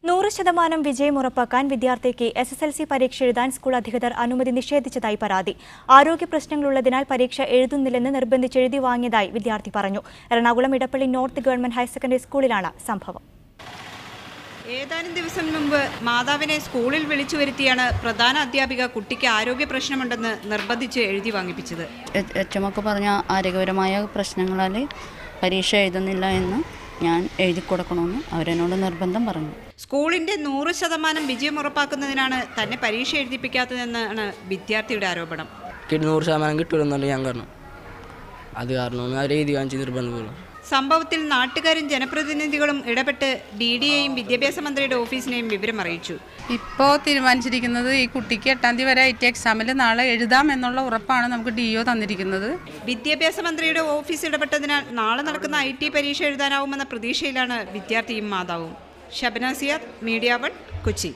100% വിജയം ഉറപ്പാക്കാൻ വിദ്യാർത്ഥിക്ക് SSLC പരീക്ഷ എഴുതാൻ സ്കൂൾ അധികൃതർ അനുമതി നിഷേധിച്ചതായി പരാതി. ആരോഗ്യ പ്രശ്നങ്ങളുള്ളതിനാൽ പരീക്ഷ എഴുതുന്നില്ലെന്ന് നിർബന്ധിച്ച് എഴുതി വാങ്ങിയതായി വിദ്യാർത്ഥി പറഞ്ഞു. Ernakulam Edappally north government higher secondary സ്കൂളിലാണ് സംഭവം. ഏതാനും ദിവസം മുമ്പ് മാതാവിനെ സ്കൂളിൽ വിളിച്ചു വരുത്തിയാണ് പ്രധാന അധ്യാപിക കുട്ടിക്ക് ആരോഗ്യ പ്രശ്നമുണ്ടെന്ന് നിർബന്ധിച്ച് എഴുതി വാങ്ങിപ്പിച്ചത്. എച്ചമ്മക്ക് പറഞ്ഞ ആരോഗ്യപരമായ പ്രശ്നങ്ങളാൽ പരീക്ഷ എഴുതുന്നില്ല എന്ന് ഞാൻ എഴുതി കൊടുക്കണമെന്ന് അവരെന്നോട് നിർബന്ധം പറഞ്ഞു. സ്കൂളിന്റെ 100% വിജയം ഉറപ്പാക്കുന്നതിനാണ് തന്നെ പരീക്ഷ എഴുതിപ്പിക്കാത്തതെന്നാണ് വിദ്യാർത്ഥിയുടെ ആരോപണം. 100% കിട്ടുമെന്നല്ല ഞാൻ കാരണം അത് കാരണമാണ് അവർ എഴുതി വാങ്ങിച്ച് നിർബന്ധം. സംഭവത്തിൽ നാട്ടുകാരും ജനപ്രതിനിധികളും ഇടപെട്ട് DDAയും വിദ്യാഭ്യാസ മന്ത്രിയുടെ ഓഫീസിനെയും വിവരം അറിയിച്ചു. ഇപ്പോൾ തീരുമാനിച്ചിരിക്കുന്നത് ഈ കുട്ടിക്ക് 8ാം തീയതി വരെ IT എക്സാമിൽ നാളെ എഴുതാം എന്നുള്ള ഉറപ്പാണ് നമുക്ക് DO തന്നിരിക്കുന്നത്. വിദ്യാഭ്യാസ മന്ത്രിയുടെ ഓഫീസ് ഇടപെട്ടതിനാൽ നാളെ നടക്കുന്ന IT പരീക്ഷ എഴുതാനാവുമെന്ന പ്രതീക്ഷയിലാണ് വിദ്യാർത്ഥിയും മാതാവും. ഷബ്ന സിയാദ്, മീഡിയ 1, കൊച്ചി.